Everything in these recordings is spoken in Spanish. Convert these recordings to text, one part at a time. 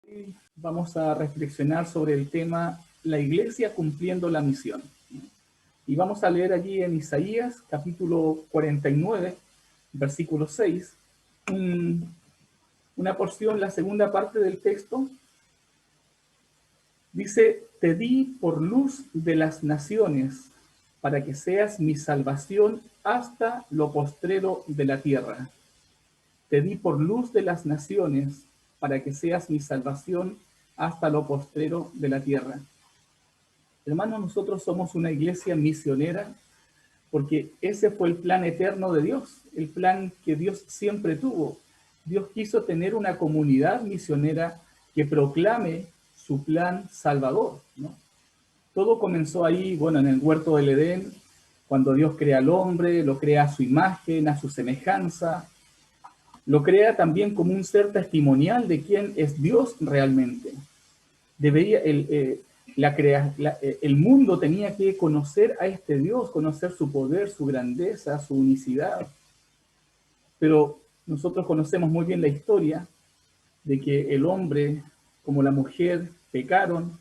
Hoy vamos a reflexionar sobre el tema la iglesia cumpliendo la misión. Y vamos a leer allí en Isaías, capítulo 49, versículo 6, una porción, la segunda parte del texto. Dice, te di por luz de las naciones, para que seas mi salvación hasta lo postrero de la tierra. Te di por luz de las naciones, para que seas mi salvación hasta lo postrero de la tierra. Hermanos, nosotros somos una iglesia misionera porque ese fue el plan eterno de Dios, el plan que Dios siempre tuvo. Dios quiso tener una comunidad misionera que proclame su plan salvador, ¿no? Todo comenzó ahí, bueno, en el huerto del Edén, cuando Dios crea al hombre, lo crea a su imagen, a su semejanza, lo crea también como un ser testimonial de quién es Dios realmente. El mundo tenía que conocer a este Dios, conocer su poder, su grandeza, su unicidad. Pero nosotros conocemos muy bien la historia de que el hombre, como la mujer, pecaron,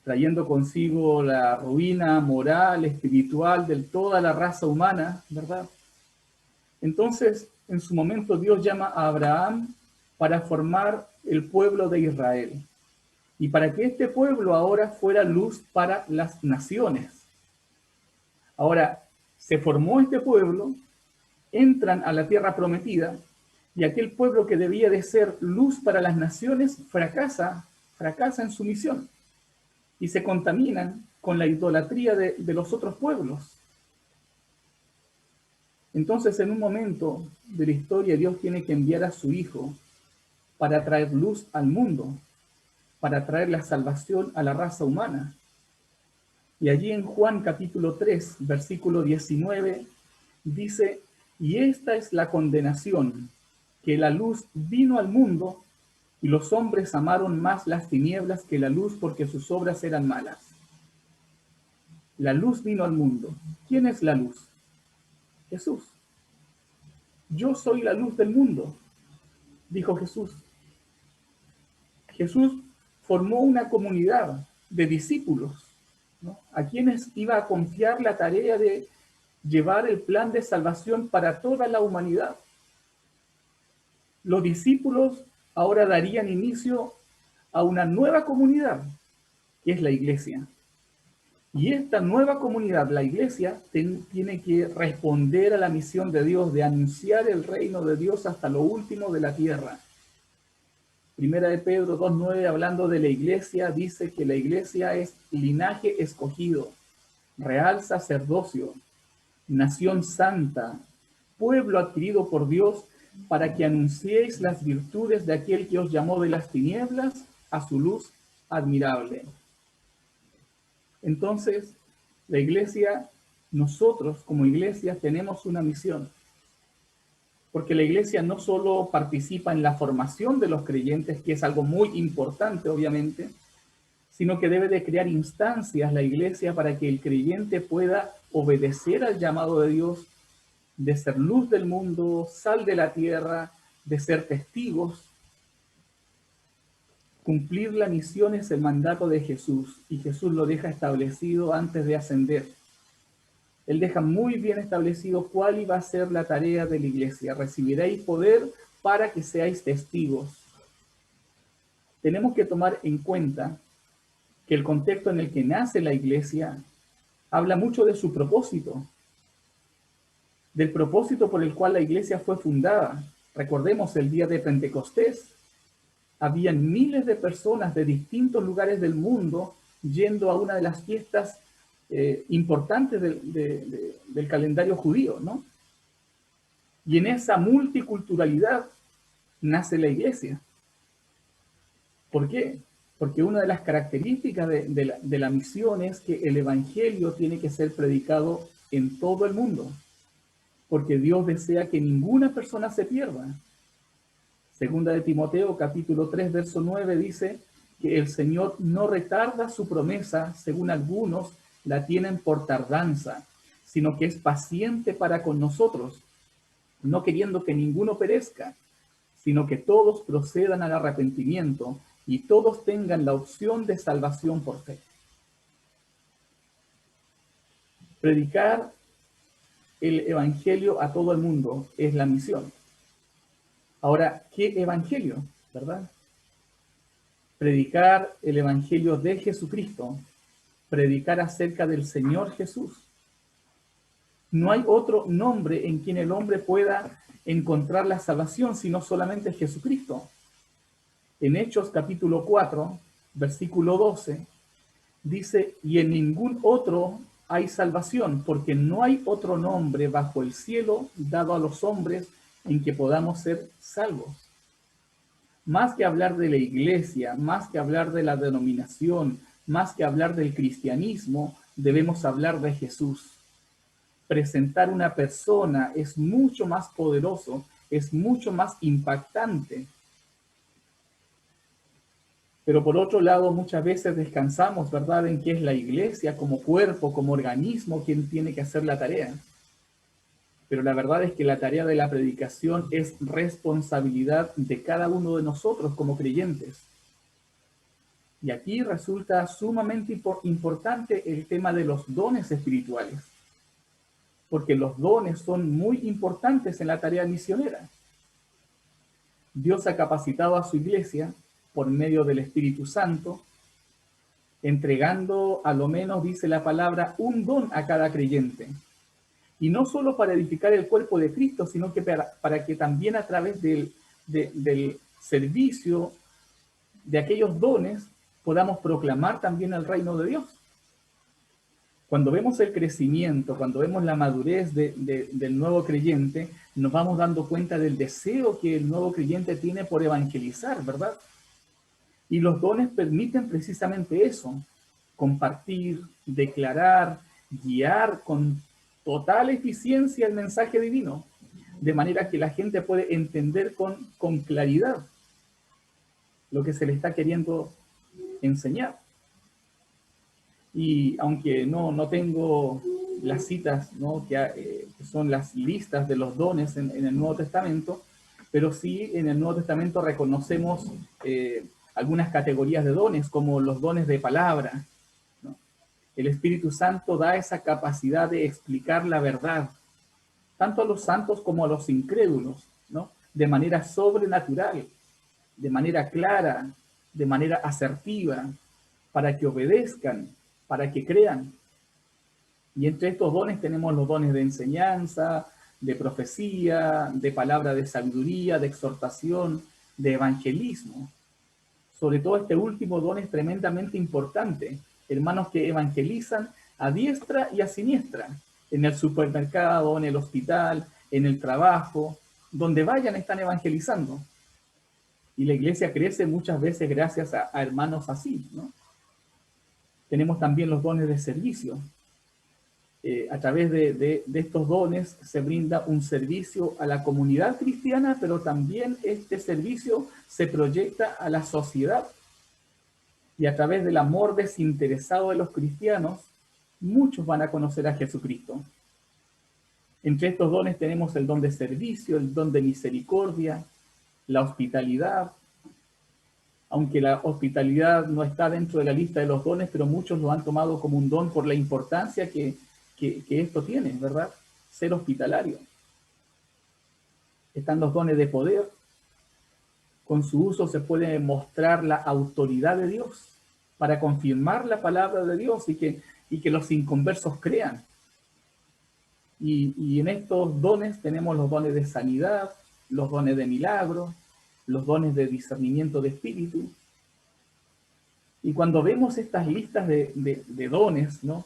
trayendo consigo la ruina moral, espiritual de toda la raza humana, ¿verdad? Entonces, en su momento Dios llama a Abraham para formar el pueblo de Israel y para que este pueblo ahora fuera luz para las naciones. Ahora, se formó este pueblo, entran a la tierra prometida y aquel pueblo que debía de ser luz para las naciones fracasa en su misión y se contaminan con la idolatría de los otros pueblos. Entonces, en un momento de la historia, Dios tiene que enviar a su Hijo para traer luz al mundo, para traer la salvación a la raza humana. Y allí en Juan capítulo 3, versículo 19, dice, y esta es la condenación, que la luz vino al mundo y los hombres amaron más las tinieblas que la luz porque sus obras eran malas. La luz vino al mundo. ¿Quién es la luz? Jesús. Yo soy la luz del mundo, dijo Jesús. Jesús formó una comunidad de discípulos, ¿no?, a quienes iba a confiar la tarea de llevar el plan de salvación para toda la humanidad. Los discípulos ahora darían inicio a una nueva comunidad, que es la iglesia. Y esta nueva comunidad, la iglesia, tiene que responder a la misión de Dios de anunciar el reino de Dios hasta lo último de la tierra. Primera de Pedro 2:9, hablando de la iglesia, dice que la iglesia es linaje escogido, real sacerdocio, nación santa, pueblo adquirido por Dios, para que anunciéis las virtudes de aquel que os llamó de las tinieblas a su luz admirable. Entonces, la iglesia, nosotros como iglesia tenemos una misión, porque la iglesia no solo participa en la formación de los creyentes, que es algo muy importante obviamente, sino que debe de crear instancias la iglesia para que el creyente pueda obedecer al llamado de Dios de ser luz del mundo, sal de la tierra, de ser testigos. Cumplir la misión es el mandato de Jesús, y Jesús lo deja establecido antes de ascender. Él deja muy bien establecido cuál iba a ser la tarea de la iglesia. Recibiréis poder para que seáis testigos. Tenemos que tomar en cuenta que el contexto en el que nace la iglesia habla mucho de su propósito, del propósito por el cual la iglesia fue fundada. Recordemos el día de Pentecostés. Habían miles de personas de distintos lugares del mundo yendo a una de las fiestas importantes del calendario judío, ¿no? Y en esa multiculturalidad nace la iglesia. ¿Por qué? Porque una de las características de la misión es que el evangelio tiene que ser predicado en todo el mundo, porque Dios desea que ninguna persona se pierda. Segunda de Timoteo, capítulo 3, verso 9, dice que el Señor no retarda su promesa, según algunos la tienen por tardanza, sino que es paciente para con nosotros, no queriendo que ninguno perezca, sino que todos procedan al arrepentimiento y todos tengan la opción de salvación por fe. Predicar el evangelio a todo el mundo es la misión. Ahora, ¿qué evangelio? ¿Verdad? Predicar el evangelio de Jesucristo, predicar acerca del Señor Jesús. No hay otro nombre en quien el hombre pueda encontrar la salvación, sino solamente Jesucristo. En Hechos capítulo 4, versículo 12, dice, y en ningún otro hay salvación, porque no hay otro nombre bajo el cielo dado a los hombres en que podamos ser salvos. Más que hablar de la iglesia, más que hablar de la denominación, más que hablar del cristianismo, debemos hablar de Jesús. Presentar una persona es mucho más poderoso, es mucho más impactante. Pero por otro lado, muchas veces descansamos, ¿verdad?, en que es la iglesia como cuerpo, como organismo, quien tiene que hacer la tarea. Pero la verdad es que la tarea de la predicación es responsabilidad de cada uno de nosotros como creyentes. Y aquí resulta sumamente importante el tema de los dones espirituales, porque los dones son muy importantes en la tarea misionera. Dios ha capacitado a su iglesia por medio del Espíritu Santo, entregando a lo menos, dice la palabra, un don a cada creyente. Y no solo para edificar el cuerpo de Cristo, sino que para que también a través del servicio de aquellos dones podamos proclamar también el reino de Dios. Cuando vemos el crecimiento, cuando vemos la madurez del nuevo creyente, nos vamos dando cuenta del deseo que el nuevo creyente tiene por evangelizar, ¿verdad? Y los dones permiten precisamente eso, compartir, declarar, guiar con total eficiencia el mensaje divino, de manera que la gente puede entender con claridad lo que se le está queriendo enseñar. Y aunque no tengo las citas, ¿no?, que son las listas de los dones en el Nuevo Testamento, pero sí en el Nuevo Testamento reconocemos algunas categorías de dones, como los dones de palabra, ¿no? El Espíritu Santo da esa capacidad de explicar la verdad, tanto a los santos como a los incrédulos, ¿no?, de manera sobrenatural, de manera clara, de manera asertiva, para que obedezcan, para que crean. Y entre estos dones tenemos los dones de enseñanza, de profecía, de palabra de sabiduría, de exhortación, de evangelismo. Sobre todo este último don es tremendamente importante. Hermanos que evangelizan a diestra y a siniestra, en el supermercado, en el hospital, en el trabajo, donde vayan están evangelizando. Y la iglesia crece muchas veces gracias a hermanos así, ¿no? Tenemos también los dones de servicio. A través de estos dones se brinda un servicio a la comunidad cristiana, pero también este servicio se proyecta a la sociedad. Y a través del amor desinteresado de los cristianos, muchos van a conocer a Jesucristo. Entre estos dones tenemos el don de servicio, el don de misericordia, la hospitalidad. Aunque la hospitalidad no está dentro de la lista de los dones, pero muchos lo han tomado como un don por la importancia que esto tiene, ¿verdad? Ser hospitalario. Están los dones de poder. Con su uso se puede mostrar la autoridad de Dios para confirmar la palabra de Dios y que los inconversos crean. Y en estos dones tenemos los dones de sanidad, los dones de milagro, los dones de discernimiento de espíritu. Y cuando vemos estas listas de dones, ¿no?,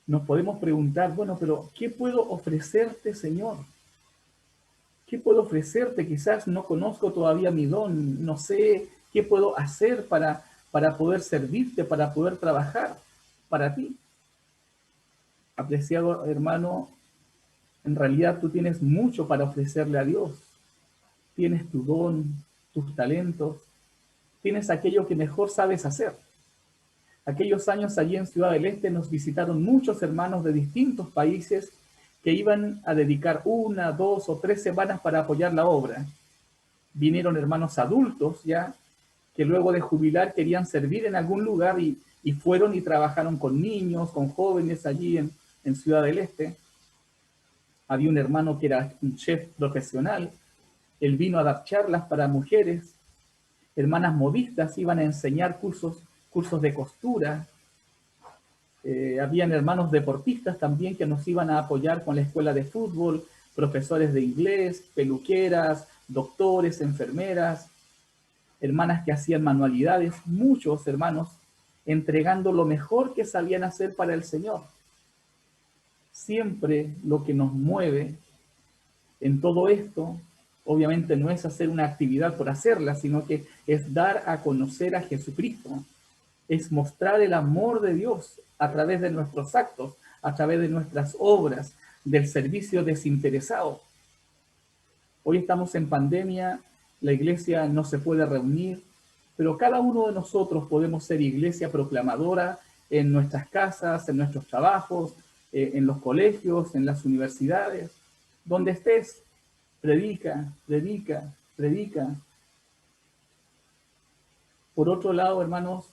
nos podemos preguntar, bueno, pero ¿qué puedo ofrecerte, Señor? ¿Qué puedo ofrecerte? Quizás no conozco todavía mi don, no sé qué puedo hacer para poder servirte, para poder trabajar para ti. Apreciado hermano, en realidad tú tienes mucho para ofrecerle a Dios. Tienes tu don, tus talentos, tienes aquello que mejor sabes hacer. Aquellos años allí en Ciudad del Este nos visitaron muchos hermanos de distintos países que iban a dedicar 1, 2 o 3 semanas para apoyar la obra. vinieron hermanos adultos ya, que luego de jubilar querían servir en algún lugar y fueron y trabajaron con niños, con jóvenes allí en Ciudad del Este. Había un hermano que era un chef profesional, él vino a dar charlas para mujeres, hermanas modistas iban a enseñar cursos de costura, habían hermanos deportistas también que nos iban a apoyar con la escuela de fútbol, profesores de inglés, peluqueras, doctores, enfermeras, hermanas que hacían manualidades, muchos hermanos entregando lo mejor que sabían hacer para el Señor. Siempre lo que nos mueve en todo esto, obviamente no es hacer una actividad por hacerla, sino que es dar a conocer a Jesucristo, es mostrar el amor de Dios a través de nuestros actos, a través de nuestras obras, del servicio desinteresado. Hoy estamos en pandemia, la iglesia no se puede reunir, pero cada uno de nosotros podemos ser iglesia proclamadora en nuestras casas, en nuestros trabajos, en los colegios, en las universidades, donde estés, predica, predica, predica. Por otro lado, hermanos,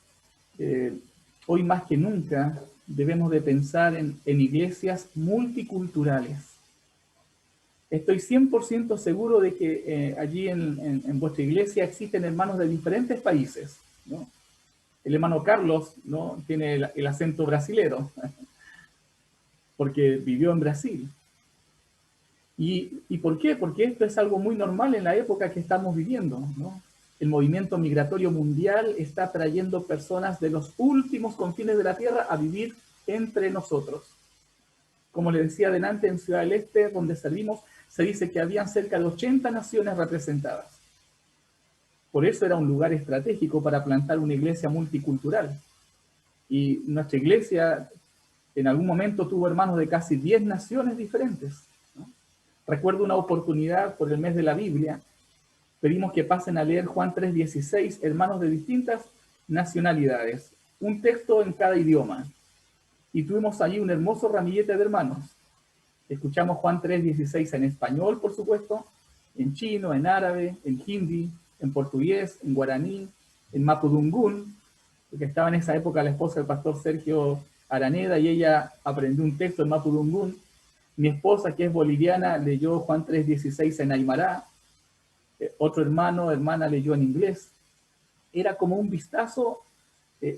hoy más que nunca debemos de pensar en iglesias multiculturales. Estoy 100% seguro de que allí en vuestra iglesia existen hermanos de diferentes países, ¿no? El hermano Carlos, ¿no?, tiene el acento brasilero, porque vivió en Brasil. ¿Y por qué? Porque esto es algo muy normal en la época que estamos viviendo, ¿no? El movimiento migratorio mundial está trayendo personas de los últimos confines de la tierra a vivir entre nosotros. Como les decía adelante, en Ciudad del Este, donde salimos, se dice que habían cerca de 80 naciones representadas. Por eso era un lugar estratégico para plantar una iglesia multicultural. Y nuestra iglesia en algún momento tuvo hermanos de casi 10 naciones diferentes, ¿no? Recuerdo una oportunidad por el mes de la Biblia, pedimos que pasen a leer Juan 3:16, hermanos de distintas nacionalidades, un texto en cada idioma. Y tuvimos allí un hermoso ramillete de hermanos. Escuchamos Juan 3:16 en español, por supuesto, en chino, en árabe, en hindi, en portugués, en guaraní, en mapudungún, porque estaba en esa época la esposa del pastor Sergio Araneda y ella aprendió un texto en mapudungún. Mi esposa, que es boliviana, leyó Juan 3:16 en aymara. Otro hermana leyó en inglés. Era como un vistazo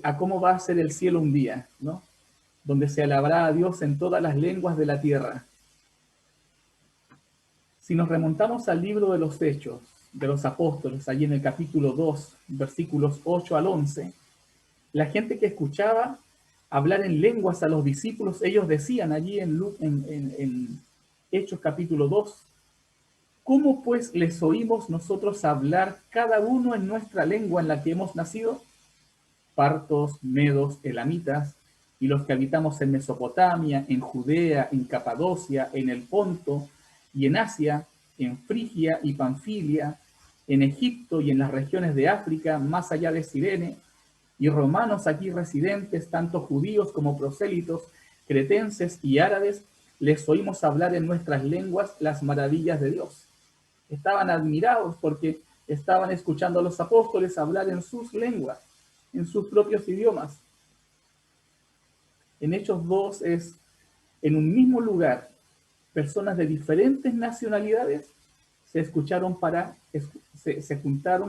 a cómo va a ser el cielo un día, ¿no?, donde se alabará a Dios en todas las lenguas de la tierra. Si nos remontamos al libro de los Hechos de los Apóstoles, allí en el capítulo 2, versículos 8 al 11, la gente que escuchaba hablar en lenguas a los discípulos, ellos decían allí en Hechos capítulo 2, ¿cómo pues les oímos nosotros hablar cada uno en nuestra lengua en la que hemos nacido? Partos, medos, elamitas, y los que habitamos en Mesopotamia, en Judea, en Capadocia, en el Ponto y en Asia, en Frigia y Panfilia, en Egipto y en las regiones de África, más allá de Cirene, y romanos aquí residentes, tanto judíos como prosélitos, cretenses y árabes, les oímos hablar en nuestras lenguas las maravillas de Dios. Estaban admirados porque estaban escuchando a los apóstoles hablar en sus lenguas, en sus propios idiomas. En Hechos 2 es, en un mismo lugar, personas de diferentes nacionalidades se juntaron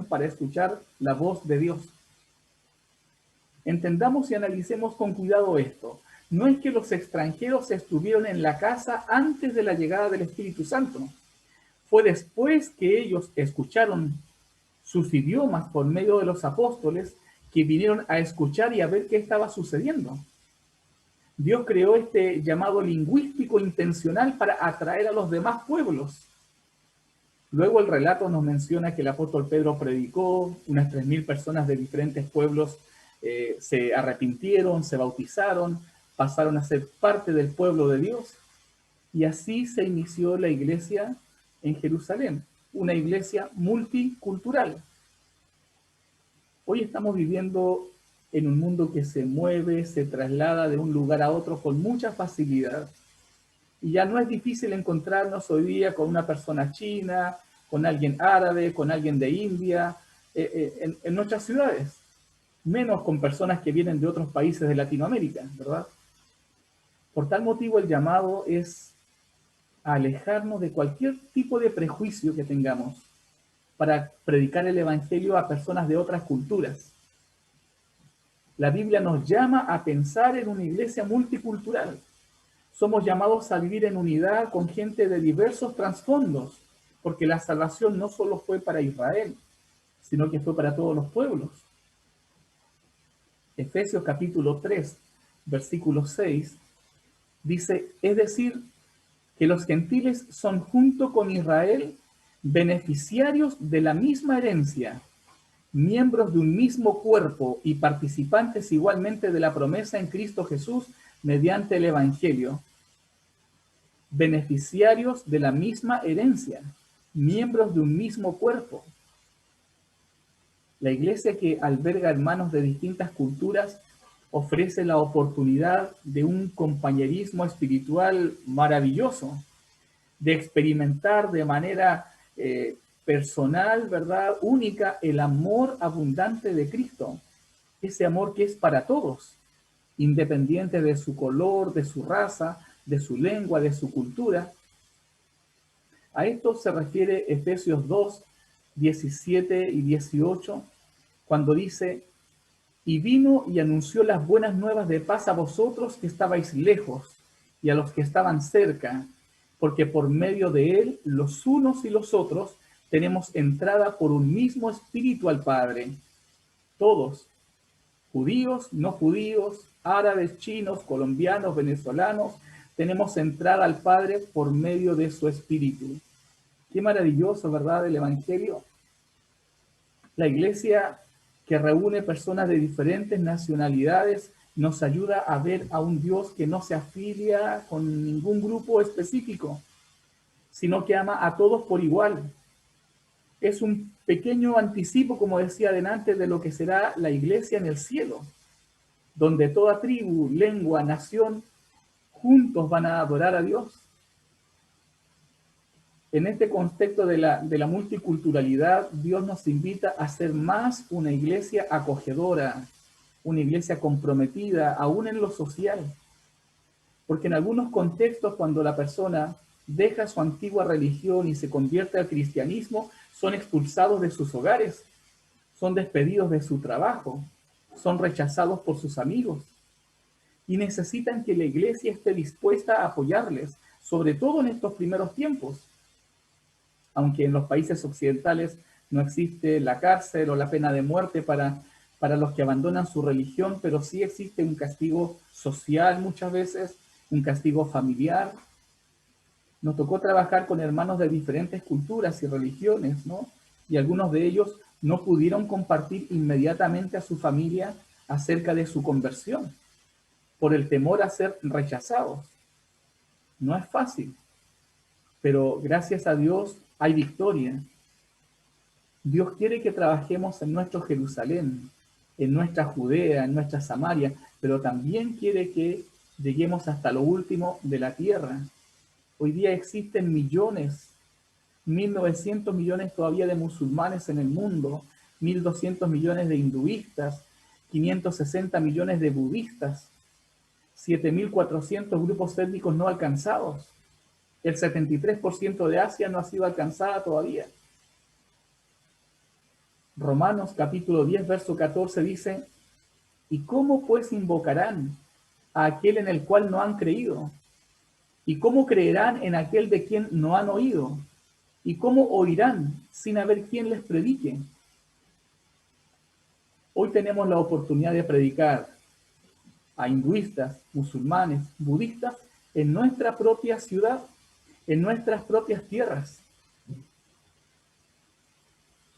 para escuchar la voz de Dios. Entendamos y analicemos con cuidado esto. No es que los extranjeros estuvieron en la casa antes de la llegada del Espíritu Santo. Fue después que ellos escucharon sus idiomas por medio de los apóstoles que vinieron a escuchar y a ver qué estaba sucediendo. Dios creó este llamado lingüístico intencional para atraer a los demás pueblos. Luego el relato nos menciona que el apóstol Pedro predicó, unas 3.000 personas de diferentes pueblos se arrepintieron, se bautizaron, pasaron a ser parte del pueblo de Dios, y así se inició la iglesia en Jerusalén, una iglesia multicultural. Hoy estamos viviendo en un mundo que se mueve, se traslada de un lugar a otro con mucha facilidad. Y ya no es difícil encontrarnos hoy día con una persona china, con alguien árabe, con alguien de India, en nuestras ciudades, menos con personas que vienen de otros países de Latinoamérica, ¿verdad? Por tal motivo el llamado es a alejarnos de cualquier tipo de prejuicio que tengamos para predicar el Evangelio a personas de otras culturas. La Biblia nos llama a pensar en una iglesia multicultural. Somos llamados a vivir en unidad con gente de diversos trasfondos, porque la salvación no solo fue para Israel, sino que fue para todos los pueblos. Efesios capítulo 3, versículo 6, dice, es decir, que los gentiles son junto con Israel beneficiarios de la misma herencia, miembros de un mismo cuerpo y participantes igualmente de la promesa en Cristo Jesús mediante el Evangelio. Beneficiarios de la misma herencia, miembros de un mismo cuerpo. La iglesia que alberga hermanos de distintas culturas ofrece la oportunidad de un compañerismo espiritual maravilloso, de experimentar de manera personal, ¿verdad?, única, el amor abundante de Cristo. Ese amor que es para todos, independiente de su color, de su raza, de su lengua, de su cultura. A esto se refiere Efesios 2, 17 y 18, cuando dice, y vino y anunció las buenas nuevas de paz a vosotros que estabais lejos y a los que estaban cerca, porque por medio de él, los unos y los otros, tenemos entrada por un mismo espíritu al Padre. Todos, judíos, no judíos, árabes, chinos, colombianos, venezolanos, tenemos entrada al Padre por medio de su espíritu. Qué maravilloso, ¿verdad?, el Evangelio. La iglesia que reúne personas de diferentes nacionalidades nos ayuda a ver a un Dios que no se afilia con ningún grupo específico, sino que ama a todos por igual. Es un pequeño anticipo, como decía adelante, de lo que será la iglesia en el cielo, donde toda tribu, lengua, nación, juntos van a adorar a Dios. En este contexto de la multiculturalidad, Dios nos invita a ser más una iglesia acogedora, una iglesia comprometida, aún en lo social. Porque en algunos contextos, cuando la persona deja su antigua religión y se convierte al cristianismo, son expulsados de sus hogares, son despedidos de su trabajo, son rechazados por sus amigos. Y necesitan que la iglesia esté dispuesta a apoyarles, sobre todo en estos primeros tiempos. Aunque en los países occidentales no existe la cárcel o la pena de muerte para los que abandonan su religión, pero sí existe un castigo social muchas veces, un castigo familiar. Nos tocó trabajar con hermanos de diferentes culturas y religiones, ¿no? Y algunos de ellos no pudieron compartir inmediatamente a su familia acerca de su conversión, por el temor a ser rechazados. No es fácil, pero gracias a Dios hay victoria. Dios quiere que trabajemos en nuestro Jerusalén, en nuestra Judea, en nuestra Samaria, pero también quiere que lleguemos hasta lo último de la tierra. Hoy día existen millones, 1.900 millones todavía de musulmanes en el mundo, 1.200 millones de hinduistas, 560 millones de budistas, 7.400 grupos étnicos no alcanzados. El 73% de Asia no ha sido alcanzada todavía. Romanos capítulo 10, verso 14 dice, ¿y cómo pues invocarán a aquel en el cual no han creído? ¿Y cómo creerán en aquel de quien no han oído? ¿Y cómo oirán sin haber quien les predique? Hoy tenemos la oportunidad de predicar a hinduistas, musulmanes, budistas en nuestra propia ciudad, en nuestras propias tierras,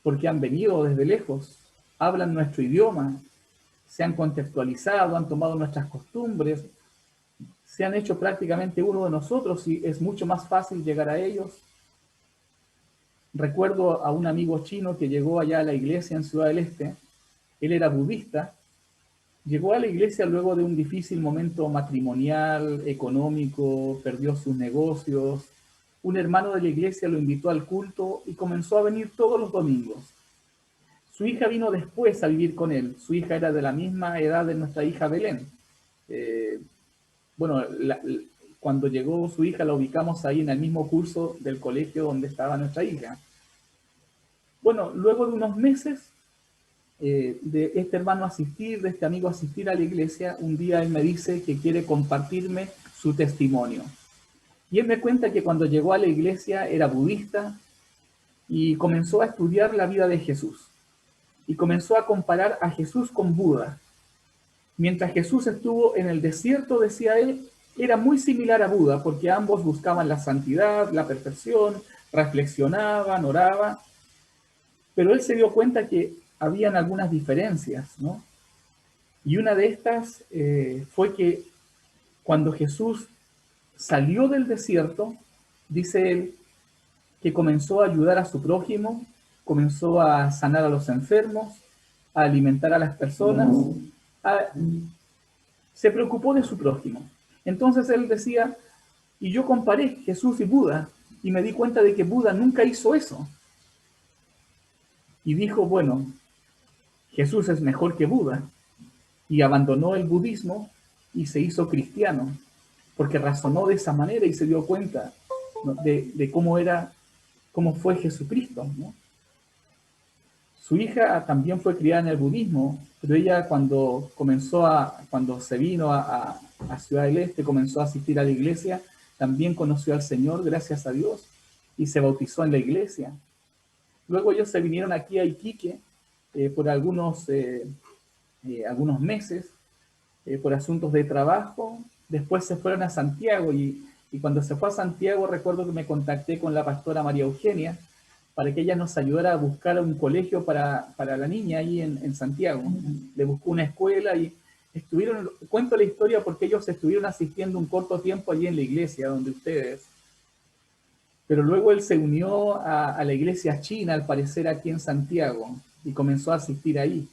porque han venido desde lejos, hablan nuestro idioma, se han contextualizado, han tomado nuestras costumbres, se han hecho prácticamente uno de nosotros y es mucho más fácil llegar a ellos. Recuerdo a un amigo chino que llegó allá a la iglesia en Ciudad del Este. Él era budista. Llegó a la iglesia luego de un difícil momento matrimonial, económico, perdió sus negocios, un hermano de la iglesia lo invitó al culto y comenzó a venir todos los domingos. Su hija vino después a vivir con él. Su hija era de la misma edad de nuestra hija Belén. Eh, bueno, cuando llegó su hija la ubicamos ahí en el mismo curso del colegio donde estaba nuestra hija. Bueno, luego de unos meses de este hermano asistir, de este amigo asistir a la iglesia, un día él me dice que quiere compartirme su testimonio. Y él me cuenta que cuando llegó a la iglesia era budista y comenzó a estudiar la vida de Jesús. Y comenzó a comparar a Jesús con Buda. Mientras Jesús estuvo en el desierto, decía él, era muy similar a Buda, porque ambos buscaban la santidad, la perfección, reflexionaban, oraban, pero él se dio cuenta que habían algunas diferencias, ¿no? Y una de estas fue que cuando Jesús salió del desierto, dice él, que comenzó a ayudar a su prójimo, comenzó a sanar a los enfermos, a alimentar a las personas, se preocupó de su prójimo. Entonces él decía, y yo comparé Jesús y Buda, y me di cuenta de que Buda nunca hizo eso. Y dijo, bueno, Jesús es mejor que Buda, y abandonó el budismo y se hizo cristiano, porque razonó de esa manera y se dio cuenta, ¿no?, de cómo fue Jesucristo, ¿no? Su hija también fue criada en el budismo, pero ella cuando se vino a Ciudad del Este, comenzó a asistir a la iglesia, también conoció al Señor, gracias a Dios, y se bautizó en la iglesia. Luego ellos se vinieron aquí a Iquique por algunos meses, por asuntos de trabajo. Después se fueron a Santiago y cuando se fue a Santiago recuerdo que me contacté con la pastora María Eugenia para que ella nos ayudara a buscar un colegio para la niña ahí en Santiago. Le buscó una escuela y cuento la historia porque ellos estuvieron asistiendo un corto tiempo allí en la iglesia donde ustedes. Pero luego él se unió a la iglesia china, al parecer aquí en Santiago, y comenzó a asistir ahí.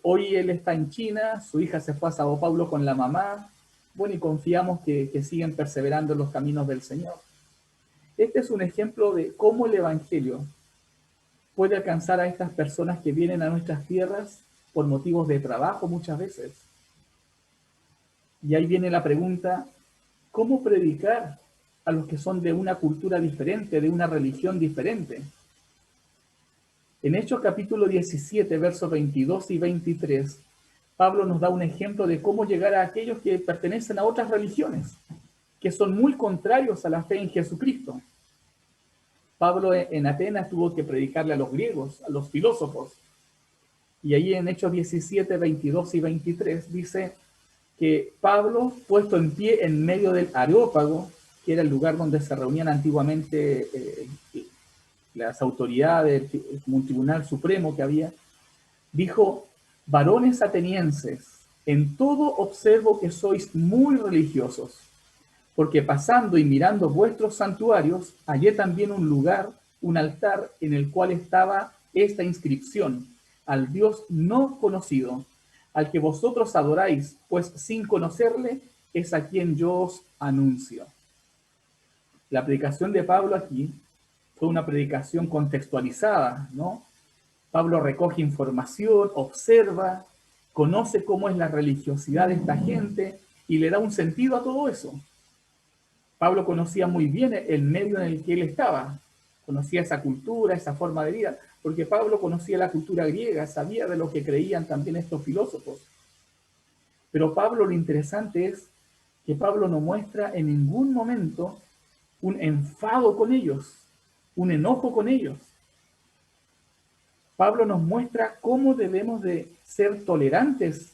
Hoy él está en China, su hija se fue a Sao Paulo con la mamá, bueno, y confiamos que siguen perseverando en los caminos del Señor. Este es un ejemplo de cómo el Evangelio puede alcanzar a estas personas que vienen a nuestras tierras por motivos de trabajo muchas veces. Y ahí viene la pregunta, ¿cómo predicar a los que son de una cultura diferente, de una religión diferente? En Hechos capítulo 17, versos 22 y 23, Pablo nos da un ejemplo de cómo llegar a aquellos que pertenecen a otras religiones, que son muy contrarios a la fe en Jesucristo. Pablo en Atenas tuvo que predicarle a los griegos, a los filósofos. Y ahí en Hechos 17, 22 y 23 dice que Pablo, puesto en pie en medio del Areópago, que era el lugar donde se reunían antiguamente las autoridades, como un tribunal supremo que había, dijo, varones atenienses, en todo observo que sois muy religiosos, porque pasando y mirando vuestros santuarios, hallé también un lugar, un altar, en el cual estaba esta inscripción, al Dios no conocido, al que vosotros adoráis, pues sin conocerle es a quien yo os anuncio. La predicación de Pablo aquí fue una predicación contextualizada, ¿no? Pablo recoge información, observa, conoce cómo es la religiosidad de esta gente y le da un sentido a todo eso. Pablo conocía muy bien el medio en el que él estaba, conocía esa cultura, esa forma de vida, porque Pablo conocía la cultura griega, sabía de lo que creían también estos filósofos. Pero Pablo, lo interesante es que Pablo no muestra en ningún momento un enfado con ellos, un enojo con ellos. Pablo nos muestra cómo debemos de ser tolerantes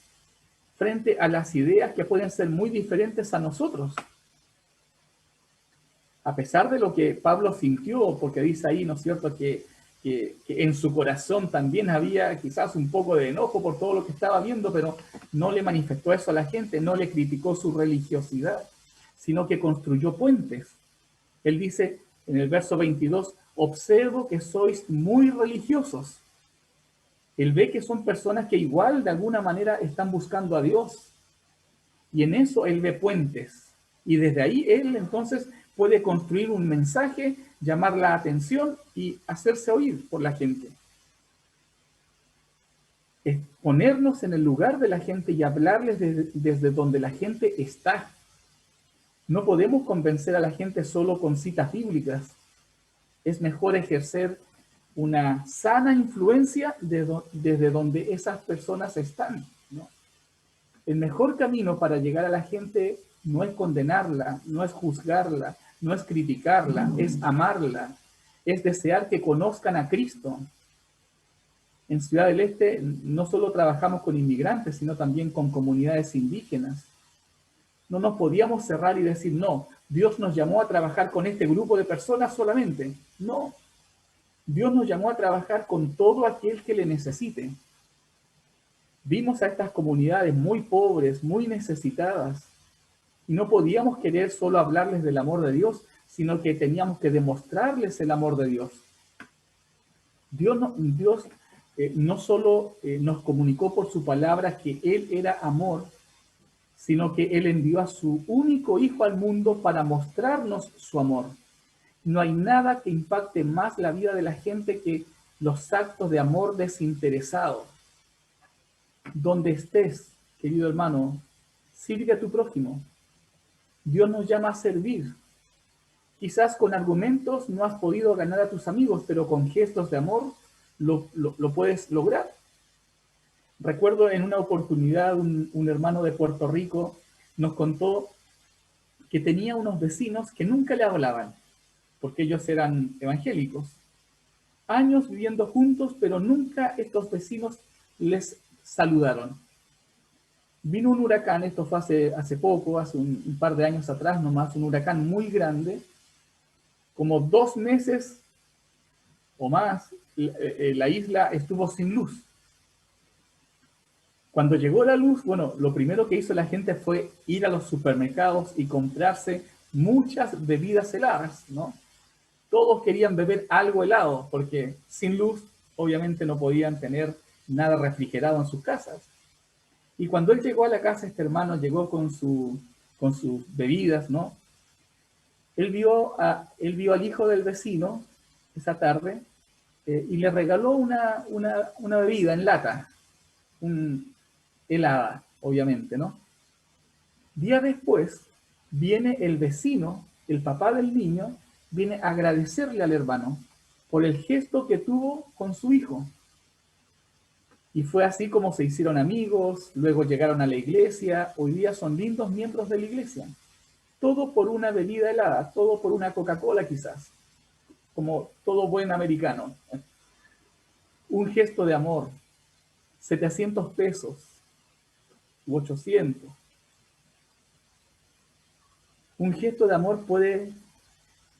frente a las ideas que pueden ser muy diferentes a nosotros. A pesar de lo que Pablo sintió, porque dice ahí, ¿no es cierto?, que en su corazón también había quizás un poco de enojo por todo lo que estaba viendo, pero no le manifestó eso a la gente, no le criticó su religiosidad, sino que construyó puentes. Él dice en el verso 22, observo que sois muy religiosos. Él ve que son personas que igual de alguna manera están buscando a Dios. Y en eso él ve puentes. Y desde ahí él entonces puede construir un mensaje, llamar la atención y hacerse oír por la gente. Es ponernos en el lugar de la gente y hablarles desde donde la gente está. No podemos convencer a la gente solo con citas bíblicas. Es mejor ejercer una sana influencia desde donde esas personas están, ¿no? El mejor camino para llegar a la gente no es condenarla, no es juzgarla, no es criticarla, es amarla, es desear que conozcan a Cristo. En Ciudad del Este no solo trabajamos con inmigrantes, sino también con comunidades indígenas. No nos podíamos cerrar y decir, no, Dios nos llamó a trabajar con este grupo de personas solamente. No, Dios nos llamó a trabajar con todo aquel que le necesite. Vimos a estas comunidades muy pobres, muy necesitadas, y no podíamos querer solo hablarles del amor de Dios, sino que teníamos que demostrarles el amor de Dios. Dios no solo nos comunicó por su palabra que Él era amor, sino que Él envió a su único Hijo al mundo para mostrarnos su amor. No hay nada que impacte más la vida de la gente que los actos de amor desinteresado. Donde estés, querido hermano, sirve a tu prójimo. Dios nos llama a servir. Quizás con argumentos no has podido ganar a tus amigos, pero con gestos de amor lo puedes lograr. Recuerdo en una oportunidad un hermano de Puerto Rico nos contó que tenía unos vecinos que nunca le hablaban, porque ellos eran evangélicos. Años viviendo juntos, pero nunca estos vecinos les saludaron. Vino un huracán, esto fue hace poco, hace un par de años atrás nomás, un huracán muy grande, como 2 meses o más, la isla estuvo sin luz. Cuando llegó la luz, bueno, lo primero que hizo la gente fue ir a los supermercados y comprarse muchas bebidas heladas, ¿no? Todos querían beber algo helado, porque sin luz, obviamente no podían tener nada refrigerado en sus casas. Y cuando él llegó a la casa, este hermano llegó con sus bebidas, ¿no? Él vio al hijo del vecino esa tarde y le regaló una bebida en lata, helada, obviamente, ¿no? Días después, viene el vecino, el papá del niño, viene a agradecerle al hermano por el gesto que tuvo con su hijo. Y fue así como se hicieron amigos, luego llegaron a la iglesia, hoy día son lindos miembros de la iglesia. Todo por una bebida helada, todo por una Coca-Cola quizás, como todo buen americano. Un gesto de amor, 700 pesos u 800. Un gesto de amor puede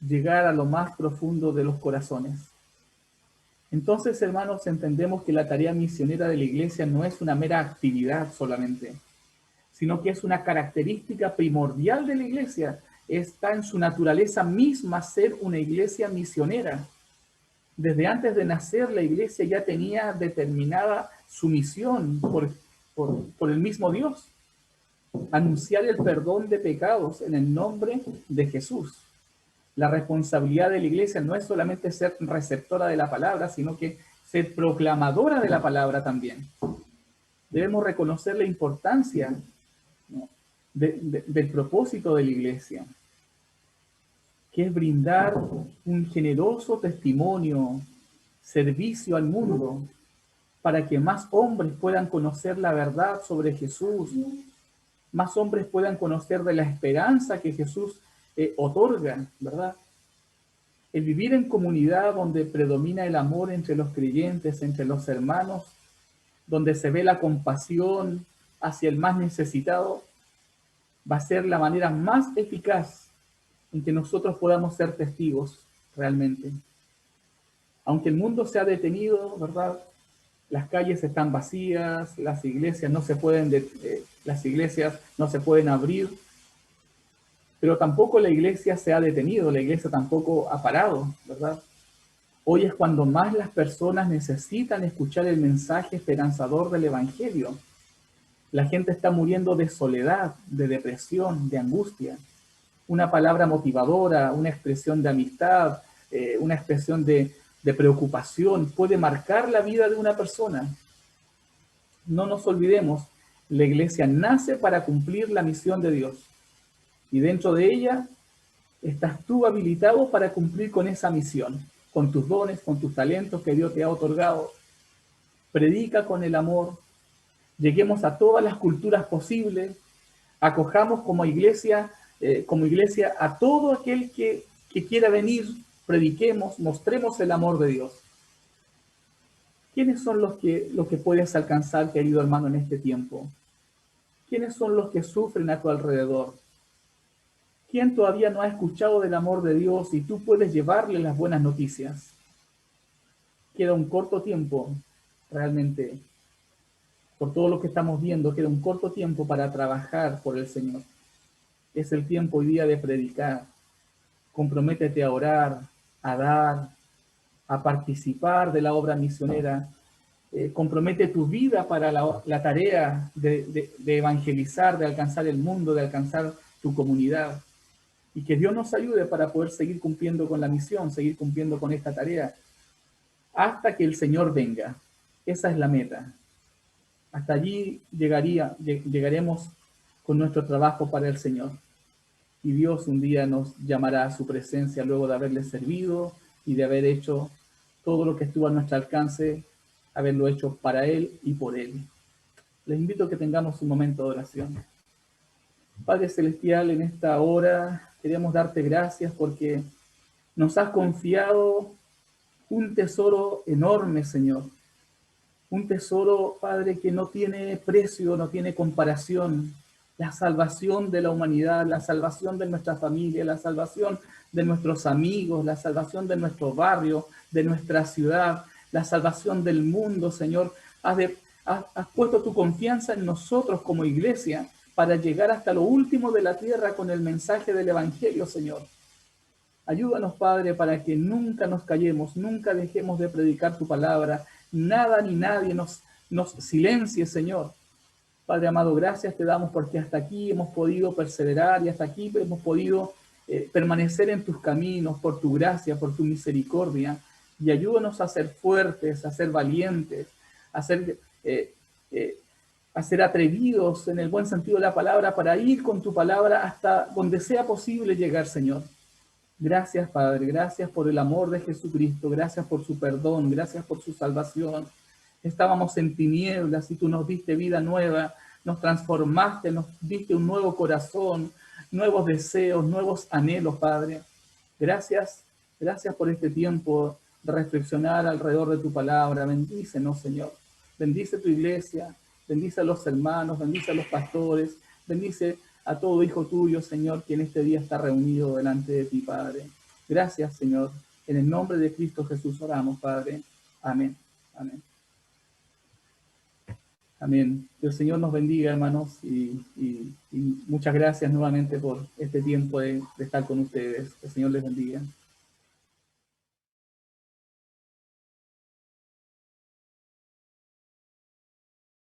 llegar a lo más profundo de los corazones. Entonces, hermanos, entendemos que la tarea misionera de la iglesia no es una mera actividad solamente, sino que es una característica primordial de la iglesia. Está en su naturaleza misma ser una iglesia misionera. Desde antes de nacer, la iglesia ya tenía determinada su misión por el mismo Dios. Anunciar el perdón de pecados en el nombre de Jesús. La responsabilidad de la iglesia no es solamente ser receptora de la palabra, sino que ser proclamadora de la palabra también. Debemos reconocer la importancia, ¿no?, del propósito de la iglesia, que es brindar un generoso testimonio, servicio al mundo, para que más hombres puedan conocer la verdad sobre Jesús, más hombres puedan conocer de la esperanza que Jesús otorga, ¿verdad? El vivir en comunidad donde predomina el amor entre los creyentes, entre los hermanos, donde se ve la compasión hacia el más necesitado, va a ser la manera más eficaz en que nosotros podamos ser testigos realmente. Aunque el mundo se ha detenido, ¿verdad? Las calles están vacías, las iglesias no se pueden abrir, pero tampoco la iglesia se ha detenido, la iglesia tampoco ha parado, ¿verdad? Hoy es cuando más las personas necesitan escuchar el mensaje esperanzador del Evangelio. La gente está muriendo de soledad, de depresión, de angustia. una palabra motivadora, una expresión de amistad, una expresión de preocupación, puede marcar la vida de una persona. No nos olvidemos, la iglesia nace para cumplir la misión de Dios. Y dentro de ella estás tú habilitado para cumplir con esa misión, con tus dones, con tus talentos que Dios te ha otorgado. Predica con el amor, lleguemos a todas las culturas posibles, acojamos como iglesia a todo aquel que quiera venir, prediquemos, mostremos el amor de Dios. ¿Quiénes son los que puedes alcanzar, querido hermano, en este tiempo? ¿Quiénes son los que sufren a tu alrededor? ¿Quién todavía no ha escuchado del amor de Dios y tú puedes llevarle las buenas noticias? Queda un corto tiempo, realmente, por todo lo que estamos viendo, queda un corto tiempo para trabajar por el Señor. Es el tiempo hoy día de predicar. Comprométete a orar, a dar, a participar de la obra misionera. Compromete tu vida para la tarea de evangelizar, de alcanzar el mundo, de alcanzar tu comunidad. Y que Dios nos ayude para poder seguir cumpliendo con la misión, seguir cumpliendo con esta tarea, hasta que el Señor venga. Esa es la meta. Hasta allí llegaremos con nuestro trabajo para el Señor. Y Dios un día nos llamará a su presencia luego de haberle servido y de haber hecho todo lo que estuvo a nuestro alcance, haberlo hecho para Él y por Él. Les invito a que tengamos un momento de oración. Padre Celestial, en esta hora queremos darte gracias porque nos has confiado un tesoro enorme, Señor. Un tesoro, Padre, que no tiene precio, no tiene comparación. La salvación de la humanidad, la salvación de nuestra familia, la salvación de nuestros amigos, la salvación de nuestro barrio, de nuestra ciudad, la salvación del mundo, Señor. Has puesto tu confianza en nosotros como iglesia para llegar hasta lo último de la tierra con el mensaje del Evangelio, Señor. Ayúdanos, Padre, para que nunca nos callemos, nunca dejemos de predicar tu palabra, nada ni nadie nos silencie, Señor. Padre amado, gracias te damos porque hasta aquí hemos podido perseverar y hasta aquí hemos podido permanecer en tus caminos por tu gracia, por tu misericordia. Y ayúdanos a ser fuertes, a ser valientes, a ser atrevidos en el buen sentido de la palabra para ir con tu palabra hasta donde sea posible llegar, Señor. Gracias, Padre, gracias por el amor de Jesucristo, gracias por su perdón, gracias por su salvación. Estábamos en tinieblas y tú nos diste vida nueva, nos transformaste, nos diste un nuevo corazón, nuevos deseos, nuevos anhelos, Padre. Gracias, gracias por este tiempo de reflexionar alrededor de tu palabra. Bendícenos, Señor. Bendice tu iglesia, bendice a los hermanos, bendice a los pastores, bendice a todo hijo tuyo, Señor, que en este día está reunido delante de ti, Padre. Gracias, Señor. En el nombre de Cristo Jesús oramos, Padre. Amén. Amén. Amén. Que el Señor nos bendiga, hermanos, y muchas gracias nuevamente por este tiempo de estar con ustedes. Que el Señor les bendiga.